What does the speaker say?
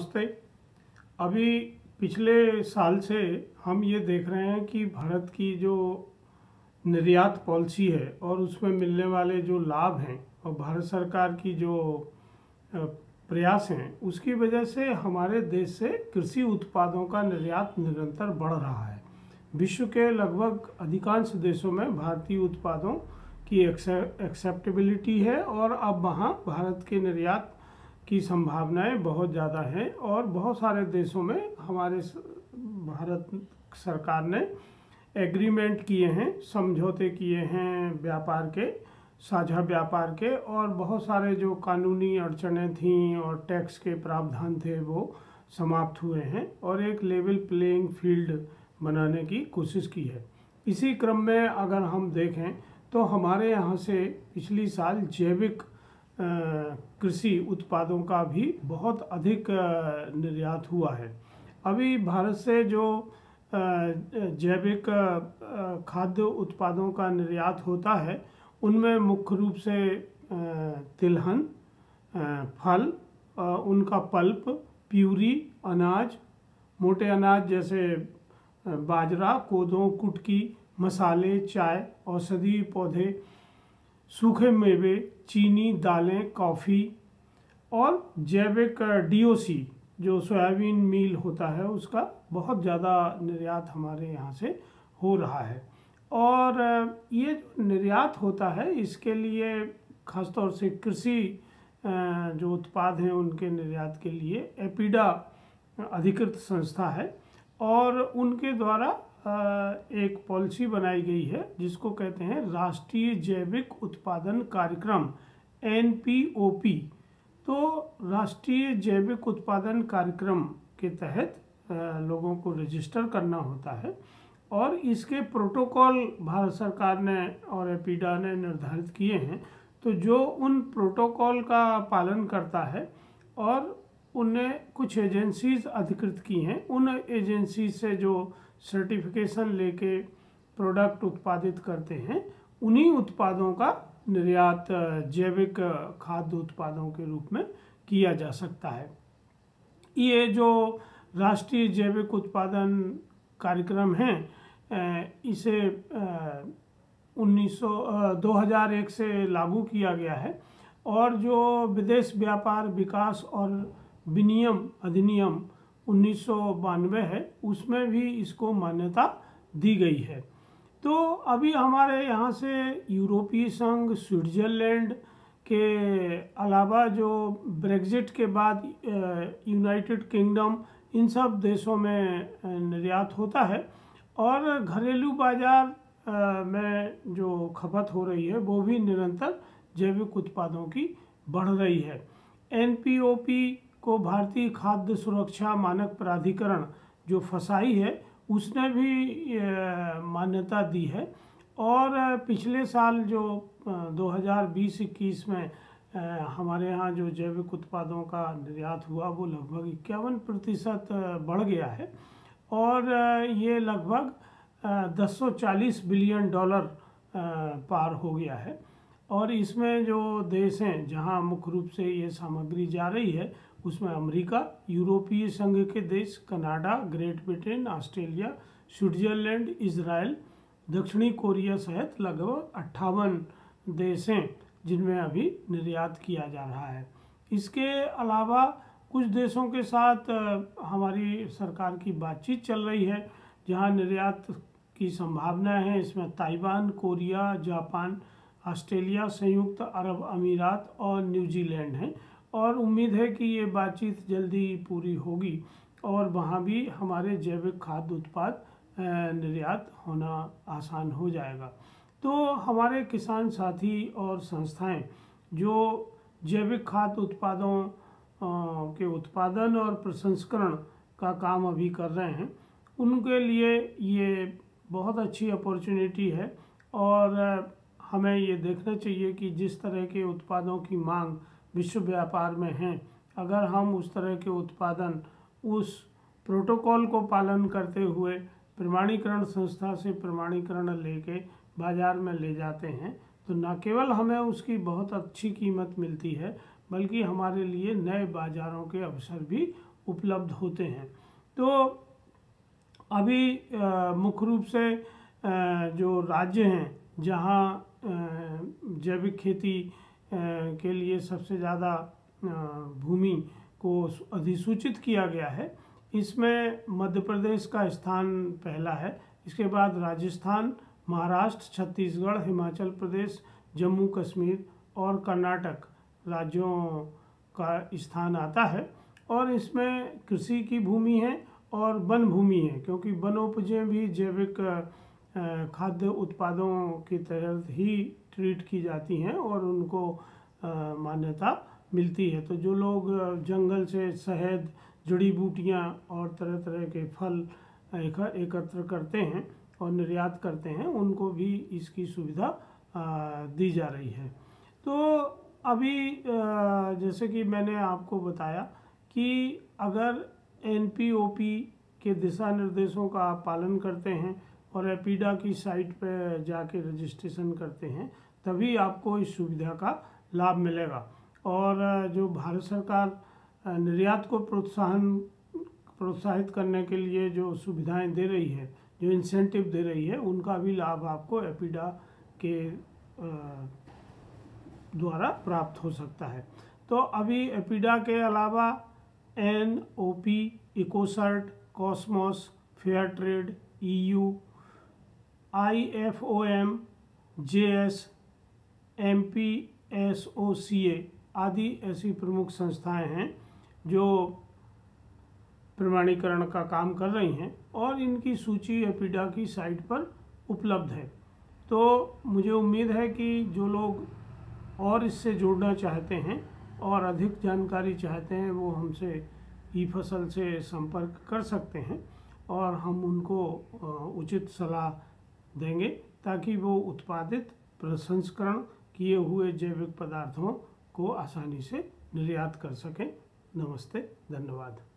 नमस्ते। अभी पिछले साल से हम ये देख रहे हैं कि भारत की जो निर्यात पॉलिसी है और उसमें मिलने वाले जो लाभ हैं और भारत सरकार की जो अ, प्रयास हैं, उसकी वजह से हमारे देश से कृषि उत्पादों का निर्यात निरंतर बढ़ रहा है। विश्व के लगभग अधिकांश देशों में भारतीय उत्पादों की एक्सेप्टेबिलिटी है और अब वहाँ भारत के निर्यात की संभावनाएं बहुत ज़्यादा हैं और बहुत सारे देशों में हमारे भारत सरकार ने एग्रीमेंट किए हैं, समझौते किए हैं व्यापार के, साझा व्यापार के, और बहुत सारे जो कानूनी अड़चनें थीं और टैक्स के प्रावधान थे वो समाप्त हुए हैं और एक लेवल प्लेइंग फील्ड बनाने की कोशिश की है। इसी क्रम में अगर हम देखें तो हमारे यहाँ से पिछली साल जैविक कृषि उत्पादों का भी बहुत अधिक निर्यात हुआ है। अभी भारत से जो जैविक खाद्य उत्पादों का निर्यात होता है उनमें मुख्य रूप से तिलहन, फल, उनका पल्प, प्यूरी, अनाज, मोटे अनाज जैसे बाजरा, कोदो, कुटकी, मसाले, चाय, औषधीय पौधे, सूखे मेवे, चीनी, दालें, कॉफ़ी और जैविक डीओसी जो सोयाबीन मील होता है उसका बहुत ज़्यादा निर्यात हमारे यहाँ से हो रहा है। और ये जो निर्यात होता है इसके लिए ख़ासतौर से कृषि जो उत्पाद हैं उनके निर्यात के लिए एपीडा अधिकृत संस्था है और उनके द्वारा एक पॉलिसी बनाई गई है जिसको कहते हैं राष्ट्रीय जैविक उत्पादन कार्यक्रम NPOP। तो राष्ट्रीय जैविक उत्पादन कार्यक्रम के तहत लोगों को रजिस्टर करना होता है और इसके प्रोटोकॉल भारत सरकार ने और एपीडा ने निर्धारित किए हैं। तो जो उन प्रोटोकॉल का पालन करता है और उन्हें कुछ एजेंसीज अधिकृत की हैं, उन एजेंसी से जो सर्टिफिकेशन लेके प्रोडक्ट उत्पादित करते हैं उन्हीं उत्पादों का निर्यात जैविक खाद्य उत्पादों के रूप में किया जा सकता है। ये जो राष्ट्रीय जैविक उत्पादन कार्यक्रम है इसे 2001 से लागू किया गया है और जो विदेश व्यापार विकास और विनियम अधिनियम 1992 है उसमें भी इसको मान्यता दी गई है। तो अभी हमारे यहाँ से यूरोपीय संघ, स्विट्ज़रलैंड के अलावा जो ब्रेग्जिट के बाद यूनाइटेड किंगडम, इन सब देशों में निर्यात होता है और घरेलू बाजार में जो खपत हो रही है वो भी निरंतर जैविक उत्पादों की बढ़ रही है। NPOP को भारतीय खाद्य सुरक्षा मानक प्राधिकरण जो फसाई है उसने भी मान्यता दी है और पिछले साल जो 2020-21 में हमारे यहाँ जो जैविक उत्पादों का निर्यात हुआ वो लगभग 51% बढ़ गया है और ये लगभग $240 बिलियन पार हो गया है। और इसमें जो देश हैं जहाँ मुख्य रूप से ये सामग्री जा रही है उसमें अमेरिका, यूरोपीय संघ के देश, Canada, great Britain, Australia, Switzerland, Israel, दक्षिणी कोरिया सहित लगभग 58 देश हैं जिनमें अभी निर्यात किया जा रहा है। इसके अलावा कुछ देशों के साथ हमारी सरकार की बातचीत चल रही है जहां निर्यात की संभावना है। इसमें ताइवान, कोरिया, जापान, ऑस्ट्रेलिया, संयुक्त अरब अमीरात और न्यूजीलैंड हैं और उम्मीद है कि ये बातचीत जल्दी पूरी होगी और वहाँ भी हमारे जैविक खाद्य उत्पाद निर्यात होना आसान हो जाएगा। तो हमारे किसान साथी और संस्थाएं जो जैविक खाद्य उत्पादों के उत्पादन और प्रसंस्करण का काम अभी कर रहे हैं उनके लिए ये बहुत अच्छी अपॉर्चुनिटी है और हमें ये देखना चाहिए कि जिस तरह के उत्पादों की मांग विश्व व्यापार में है, अगर हम उस तरह के उत्पादन उस प्रोटोकॉल को पालन करते हुए प्रमाणीकरण संस्था से प्रमाणीकरण लेके बाज़ार में ले जाते हैं तो न केवल हमें उसकी बहुत अच्छी कीमत मिलती है बल्कि हमारे लिए नए बाज़ारों के अवसर भी उपलब्ध होते हैं। तो अभी मुख्य रूप से जो राज्य हैं जहाँ जैविक खेती के लिए सबसे ज़्यादा भूमि को अधिसूचित किया गया है, इसमें मध्य प्रदेश का स्थान पहला है। इसके बाद राजस्थान, महाराष्ट्र, छत्तीसगढ़, हिमाचल प्रदेश, जम्मू कश्मीर और कर्नाटक राज्यों का स्थान आता है। और इसमें कृषि की भूमि है और वन भूमि है, क्योंकि वनोपजें भी जैविक खाद्य उत्पादों के तहत ही ट्रीट की जाती हैं और उनको मान्यता मिलती है। तो जो लोग जंगल से शहद, जड़ी बूटियाँ और तरह तरह के फल एकत्र करते हैं और निर्यात करते हैं, उनको भी इसकी सुविधा दी जा रही है। तो अभी जैसे कि मैंने आपको बताया कि अगर NPOP के दिशा निर्देशों का आप पालन करते हैं और एपीडा की साइट पर जाके रजिस्ट्रेशन करते हैं, तभी आपको इस सुविधा का लाभ मिलेगा। और जो भारत सरकार निर्यात को प्रोत्साहित करने के लिए जो सुविधाएं दे रही है, जो इंसेंटिव दे रही है, उनका भी लाभ आपको एपीडा के द्वारा प्राप्त हो सकता है। तो अभी एपीडा के अलावा NOP, Ecocert, COSMOS, fair trade, EU, IFOM, JS, MPSOCA आदि ऐसी प्रमुख संस्थाएं हैं जो प्रमाणीकरण का काम कर रही हैं और इनकी सूची एपीडा की साइट पर उपलब्ध है। तो मुझे उम्मीद है कि जो लोग और इससे जुड़ना चाहते हैं और अधिक जानकारी चाहते हैं, वो हमसे ई-फसल से संपर्क कर सकते हैं और हम उनको उचित सलाह देंगे ताकि वो उत्पादित प्रसंस्करण किए हुए जैविक पदार्थों को आसानी से निर्यात कर सकें। नमस्ते, धन्यवाद।